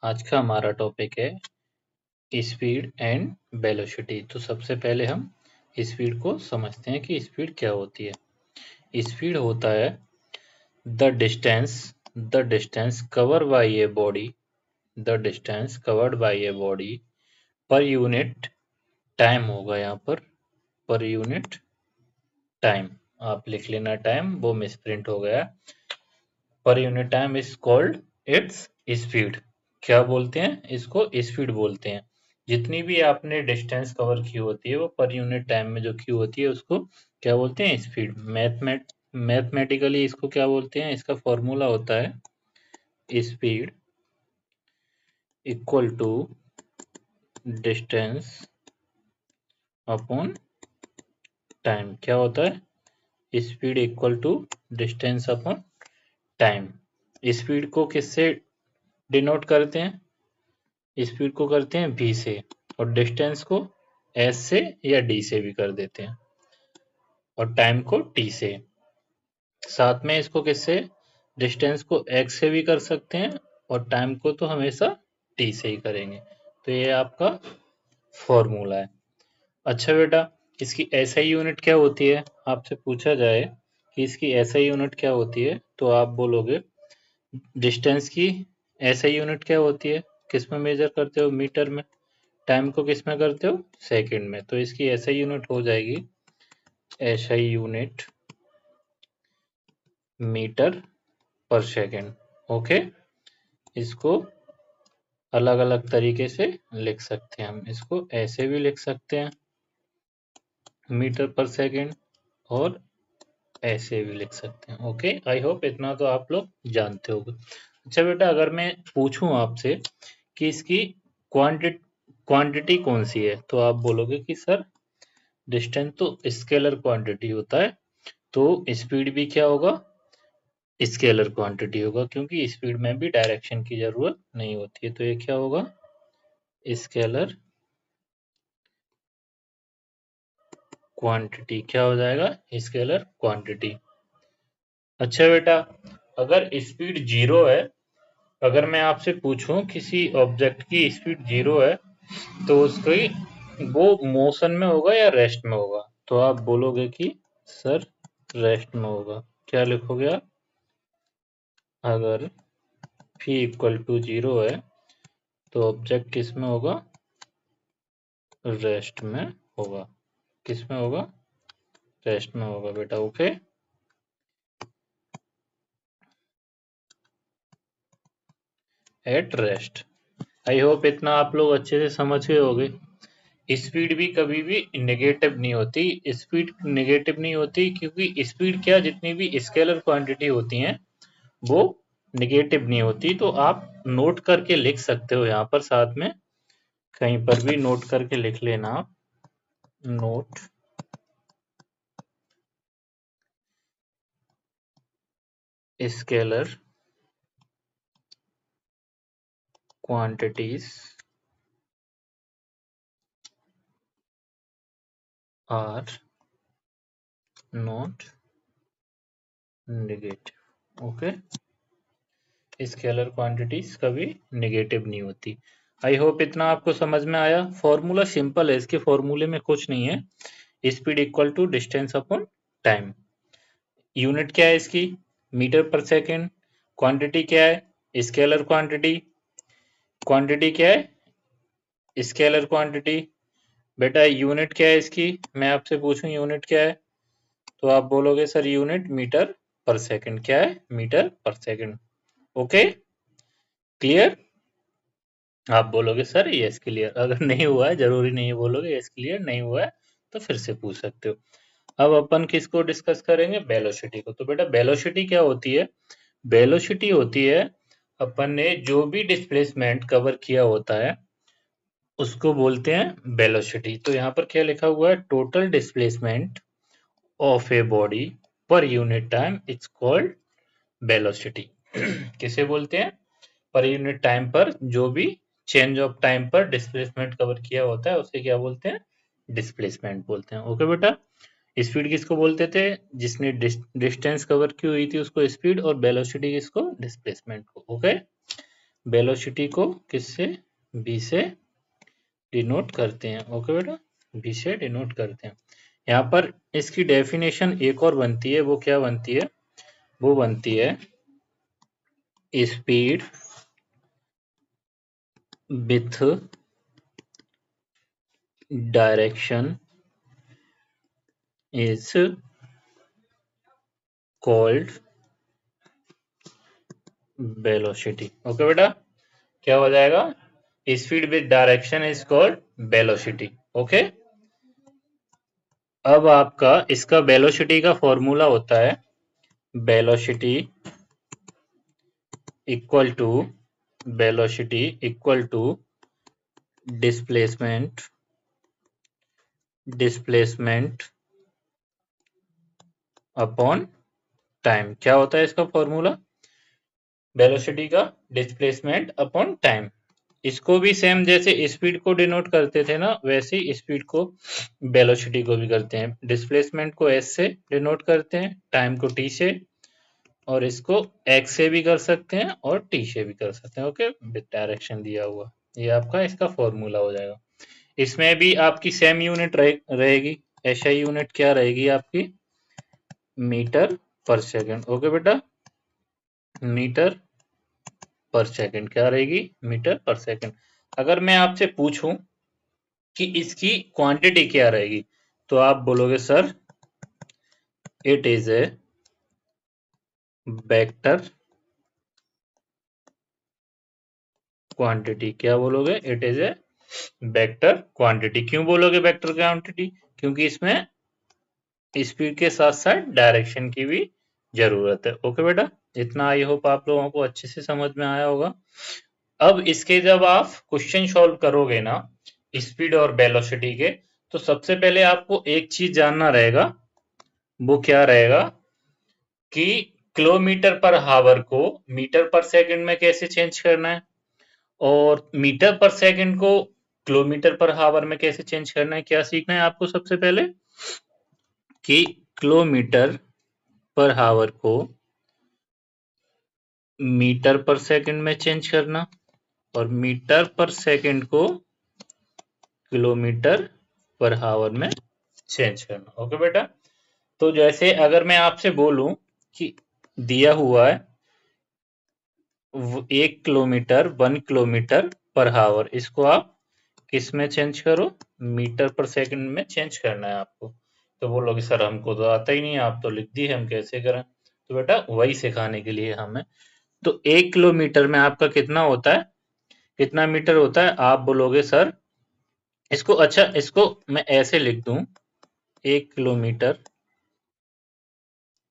आज का हमारा टॉपिक है स्पीड एंड वेलोसिटी। तो सबसे पहले हम स्पीड को समझते हैं कि स्पीड क्या होती है। स्पीड होता है the distance cover by a body the distance covered by a body per unit time होगा यहाँ पर यूनिट टाइम। आप लिख लेना टाइम, वो मिसप्रिंट हो गया। Per unit time is called its speed. क्या बोलते हैं इसको? स्पीड बोलते हैं। जितनी भी आपने डिस्टेंस कवर की होती है वो पर यूनिट टाइम में जो की होती है उसको क्या बोलते हैं? स्पीड। मैथमेटिकली इसको क्या बोलते हैं? इसका फॉर्मूला होता है speed equal to distance upon time. क्या होता है? Speed equal to distance upon time. Speed को किससे डिनोट करते हैं? स्पीड को करते हैं v से, और डिस्टेंस को s से या d से भी कर देते हैं, और टाइम को t से। साथ में इसको किससे? डिस्टेंस को x से भी कर सकते हैं, और टाइम को तो हमेशा t से ही करेंगे। तो ये आपका फॉर्मूला है। अच्छा बेटा, इसकी SI यूनिट क्या होती है? आपसे पूछा जाए कि इसकी SI यूनिट क्या होती है, तो आप बोलोगे डिस्टेंस की SI यूनिट क्या होती है? किस में मेजर करते हो? मीटर में। टाइम को किस में करते हो? सेकंड में। तो इसकी SI यूनिट हो जाएगी SI यूनिट मीटर पर सेकंड। ओके, इसको अलग अलग तरीके से लिख सकते हैं। हम इसको ऐसे भी लिख सकते हैं मीटर पर सेकंड, और ऐसे भी लिख सकते हैं। ओके, आई होप इतना तो आप लोग जानते होंगे। अच्छा बेटा, अगर मैं पूछूं आपसे कि इसकी क्वांटिटी क्वांटिटी कौन सी है, तो आप बोलोगे कि सर डिस्टेंस तो स्केलर क्वांटिटी होता है, तो स्पीड भी क्या होगा? स्केलर क्वांटिटी होगा, क्योंकि स्पीड में भी डायरेक्शन की जरूरत नहीं होती है। तो ये क्या होगा? Scalar quantity. क्या हो जाएगा? Scalar quantity. अच्छा बेटा, अगर स्पीड जीरो है, अगर मैं आपसे पूछूं किसी ऑब्जेक्ट की स्पीड जीरो है, तो उसकी वो मोशन में होगा या रेस्ट में होगा? तो आप बोलोगे कि सर रेस्ट में होगा। क्या लिखोगे आप? अगर v इक्वल टू जीरो है तो ऑब्जेक्ट किस में होगा? रेस्ट में होगा। किस में होगा? रेस्ट में होगा बेटा। Okay, at rest. I hope इतना आप लोग अच्छे से समझ गए होंगे। स्पीड भी कभी भी नेगेटिव नहीं होती। स्पीड नेगेटिव नहीं होती क्योंकि स्पीड क्या, जितनी भी स्केलर क्वांटिटी होती हैं वो नेगेटिव नहीं होती। तो आप नोट करके लिख सकते हो यहाँ पर, साथ में कहीं पर भी नोट करके लिख लेना आप। Note scalar quantities are not negative। Okay, scalar quantities कभी नेगेटिव नहीं होती। आई होप इतना आपको समझ में आया। फॉर्मूला सिंपल है, इसके फॉर्मूले में कुछ नहीं है। Speed equal to distance upon time. Unit क्या है इसकी? मीटर पर सेकेंड। क्वांटिटी क्या है? Scalar quantity. क्वांटिटी क्या है? Scalar quantity. बेटा यूनिट क्या है इसकी? मैं आपसे पूछूं यूनिट क्या है, तो आप बोलोगे सर यूनिट मीटर पर सेकंड। क्या है? मीटर पर सेकंड। Okay, clear? आप बोलोगे सर यस क्लियर। अगर नहीं हुआ है, जरूरी नहीं बोलोगे यस क्लियर, नहीं हुआ है तो फिर से पूछ सकते हो। अब अपन किसको डिस्कस करेंगे? वेलोसिटी को। तो बेटा वेलोसिटी क्या होती है? वेलोसिटी होती है अपन ने जो भी डिस्प्लेसमेंट कवर किया होता है उसको बोलते हैं वेलोसिटी। तो यहाँ पर क्या लिखा हुआ है? Total displacement of a body per unit time it's called velocity. किसे बोलते हैं? पर यूनिट टाइम पर जो भी चेंज ऑफ टाइम पर डिस्प्लेसमेंट कवर किया होता है उसे क्या बोलते हैं? डिस्प्लेसमेंट बोलते हैं। ओके बेटा, स्पीड किसको बोलते थे? जिसने डिस्टेंस कवर की हुई थी उसको स्पीड, और वेलोसिटी किसको? डिस्प्लेसमेंट को। ओके, वेलोसिटी को किससे, v से डिनोट करते हैं। ओके बेटा, v से डिनोट करते हैं। यहाँ पर इसकी डेफिनेशन एक और बनती है, वो क्या बनती है, वो बनती है speed with direction is called velocity. Okay बेटा, क्या हो जाएगा, speed with direction is called velocity. Okay, अब आपका इसका वेलोसिटी का फॉर्मूला होता है velocity equal to displacement upon time. क्या होता है इसका फॉर्मूला, वेलोसिटी का डिस्प्लेसमेंट अपॉन टाइम। इसको भी सेम जैसे स्पीड को डिनोट करते थे ना, वैसे ही स्पीड को वेलोसिटी को भी करते हैं। डिस्प्लेसमेंट को एस से डिनोट करते हैं, टाइम को टी से, और इसको एक्स से भी कर सकते हैं और टी से भी कर सकते हैं। ओके, विद डायरेक्शन दिया हुआ, ये आपका इसका फॉर्मूला हो जाएगा। इसमें भी आपकी सेम यूनिट रहेगी। एसआई यूनिट क्या रहेगी आपकी, मीटर पर सेकंड। ओके बेटा, मीटर पर सेकंड क्या रहेगी, मीटर पर सेकंड। अगर मैं आपसे पूछूं कि इसकी क्वांटिटी क्या रहेगी, तो आप बोलोगे sir it is a vector quantity. क्या बोलोगे, it is a vector quantity. क्यों बोलोगे वेक्टर क्वांटिटी, क्योंकि इसमें स्पीड के साथ साथ डायरेक्शन की भी जरूरत है। ओके बेटा, इतना आई होप आप लोगों को अच्छे से समझ में आया होगा। अब इसके जब आप क्वेश्चन सॉल्व करोगे ना स्पीड और वेलोसिटी के, तो सबसे पहले आपको एक चीज जानना रहेगा, वो क्या रहेगा कि किलोमीटर पर हावर को मीटर पर सेकंड में कैसे चेंज करना है, और मीटर पर सेकंड को किलोमीटर पर हावर में कैसे चेंज करना है। क्या सीखना है आपको सबसे पहले कि किलोमीटर पर हावर को मीटर पर सेकंड में चेंज करना, और मीटर पर सेकंड को किलोमीटर पर हावर में चेंज करना। ओके बेटा, तो जैसे अगर मैं आपसे बोलूं कि दिया हुआ है 1 किलोमीटर 1 किलोमीटर पर हावर, इसको आप किस में चेंज करो, मीटर पर सेकंड में चेंज करना है आपको। तो बोलोगे सर हमको तो आता ही नहीं है, आप तो लिख दी है, हम कैसे करें। तो बेटा वही सिखाने के लिए हमें, तो 1 किलोमीटर में आपका कितना होता है, कितना मीटर होता है, आप बोलोगे सर इसको, अच्छा इसको मैं ऐसे लिख दूं 1 किलोमीटर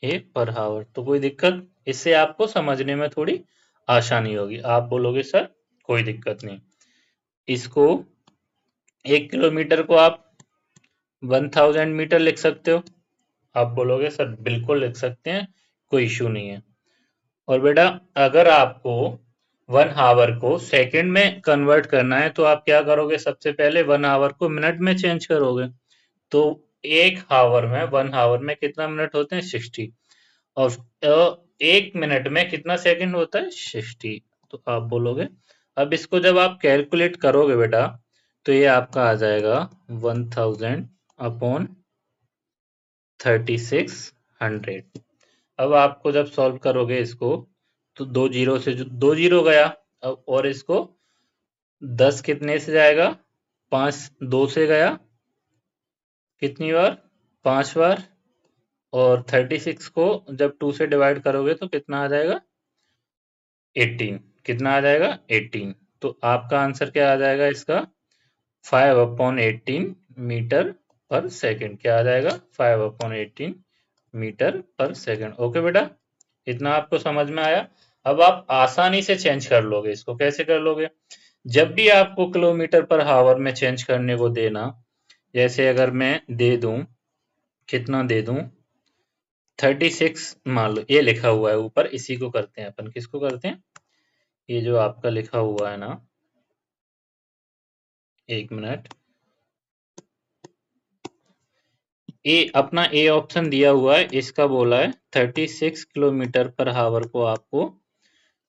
ए पर हावर, तो कोई दिक्कत, इससे आपको समझने में थोड़ी आसानी होगी। आप बोलोगे सर कोई दिक्कत नहीं, इसको 1 किलोमीटर को आप 1000 मीटर लिख सकते हो। आप बोलोगे सर बिल्कुल लिख सकते हैं, कोई इश्यू नहीं है। और बेटा अगर आपको 1 आवर को सेकंड में कन्वर्ट करना है, तो आप क्या करोगे, सबसे पहले 1 आवर को मिनट में चेंज करोगे। तो 1 आवर में कितना मिनट होते हैं, 60, और 1 मिनट में कितना सेकंड होता है, 60। तो आप बोलोगे, अब इसको जब आप कैलकुलेट करोगे बेटा, तो ये आपका आ जाएगा 1000 अपॉन 3600। अब आपको जब सॉल्व करोगे इसको, तो 2 जीरो से 2 जीरो गया, अब और इसको 10 कितने से जाएगा, 5 2 से गया, कितनी बार, 5 बार, और 36 को जब 2 से डिवाइड करोगे तो कितना आ जाएगा, 18। कितना आ जाएगा, 18। तो आपका आंसर क्या आ जाएगा इसका, 5/18 मीटर पर सेकंड। क्या आ जाएगा, 5/18 मीटर पर सेकंड। ओके बेटा, इतना आपको समझ में आया। अब आप आसानी से चेंज कर लोगे इसको। कैसे कर लोगे, जब भी आपको किलोमीटर पर हावर में चेंज करने को देना, जैसे अगर मैं दे दूं, कितना दे दूं, 36 मान लो, ये लिखा हुआ है ऊपर, इसी को करते हैं अपन, किसको करते हैं, ये जो आपका लिखा हुआ है ना, 1 मिनट, ए अपना ए ऑप्शन दिया हुआ है, इसका बोला है 36 किलोमीटर पर हावर को आपको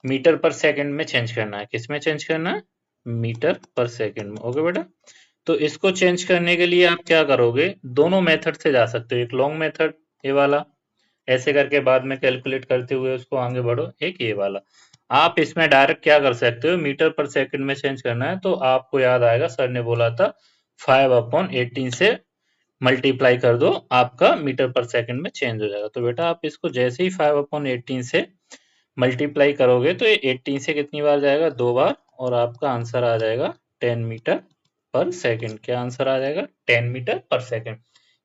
मीटर पर सेकंड में चेंज करना है। किस में चेंज करना है? मीटर पर सेकंड में। ओके बेटा, तो इसको चेंज करने के लिए आप क्या करोगे, दोनों मेथड से जा सकते हो। एक लॉन्ग मेथड ये वाला, ऐसे करके बाद में कैलकुलेट करते हुए उसको आगे बढ़ो, एक ये वाला। आप इसमें डायरेक्ट क्या कर सकते हो, मीटर पर सेकंड में चेंज करना है तो आपको याद आएगा सर ने बोला था 5/18 से मल्टीप्लाई कर दो, आपका मीटर पर सेकंड में चेंज हो जाएगा। तो बेटा आप इसको जैसे ही 5/18 से मल्टीप्लाई करोगे तो ये 18 से कितनी बार जाएगा, 2 बार, और आपका आंसर आ जाएगा 10 मीटर पर सेकंड। क्या आंसर आ जाएगा? 10 मीटर पर सेकंड।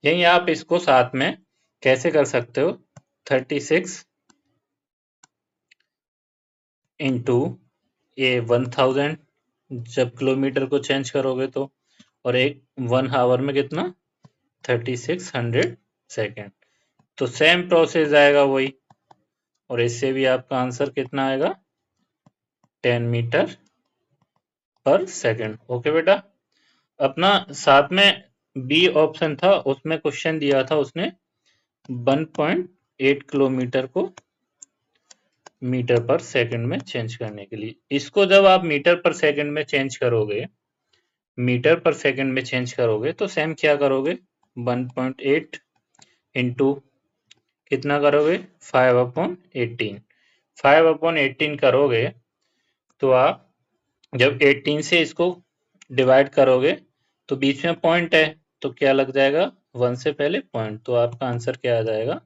यही आप इसको साथ में कैसे कर सकते हो, 36 इंटू ये 1000 जब किलोमीटर को चेंज करोगे तो, और एक 1 आवर में कितना, 3600 सेकेंड। तो सेम प्रोसेस आएगा वही, और इससे भी आपका आंसर कितना आएगा, 10 मीटर पर सेकेंड। ओके बेटा, अपना साथ में बी ऑप्शन था, उसमें क्वेश्चन दिया था उसने 1.8 किलोमीटर को मीटर पर सेकंड में चेंज करने के लिए। इसको जब आप मीटर पर सेकंड में चेंज करोगे, मीटर पर सेकंड में चेंज करोगे तो सेम क्या करोगे, 1.8 इंटू कितना करोगे, 5/18। 5/18 करोगे तो आप जब 18 से इसको डिवाइड करोगे तो बीच में पॉइंट है, तो क्या लग जाएगा, 1 से पहले पॉइंट, तो आपका आंसर क्या आ जाएगा,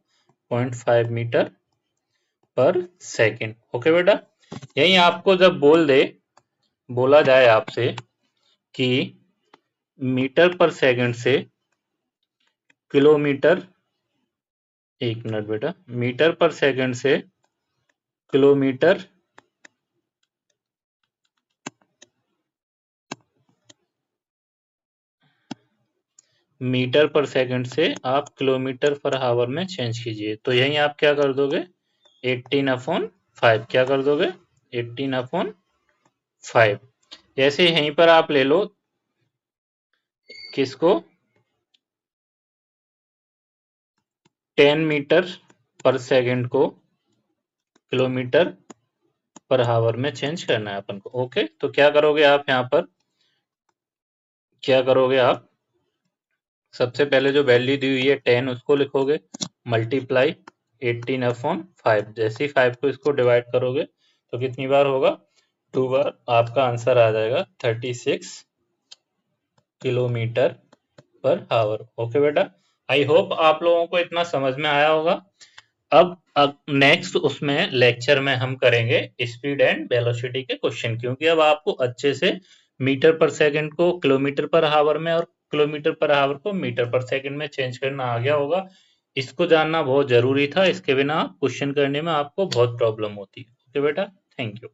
0.5 मीटर पर सेकंड। ओके बेटा, यही आपको जब बोला जाए आपसे कि मीटर पर सेकंड से किलोमीटर, एक मिनट बेटा, मीटर पर सेकंड से किलोमीटर मीटर पर सेकंड से आप किलोमीटर पर आवर में चेंज कीजिए, तो यही आप क्या कर दोगे, 18/5। क्या कर दोगे, 18/5। जैसे यहीं पर आप ले लो किसको, 10 मीटर पर सेकंड को किलोमीटर पर आवर में चेंज करना है अपन को। ओके, तो क्या करोगे आप, यहाँ पर क्या करोगे आप, सबसे पहले जो वैल्यू दी हुई है 10 उसको लिखोगे, मल्टीप्लाई 18/5। जैसे ही 5 को इसको डिवाइड करोगे तो कितनी बार होगा, 2 बार, आपका आंसर आ जाएगा 36 किलोमीटर पर आवर। ओके बेटा, आई होप आप लोगों को इतना समझ में आया होगा। अब नेक्स्ट उसमें लेक्चर में हम करेंगे स्पीड एंड वेलोसिटी के क्वेश्चन, क्योंकि अब आपको अच्छे से मीटर पर सेकंड को किलोमीटर पर आवर में और किलोमीटर पर आवर को मीटर पर सेकंड में चेंज करना आ गया होगा। इसको जानना बहुत जरूरी था, इसके बिना क्वेश्चन करने में आपको बहुत प्रॉब्लम होती है। ओके बेटा, थैंक यू।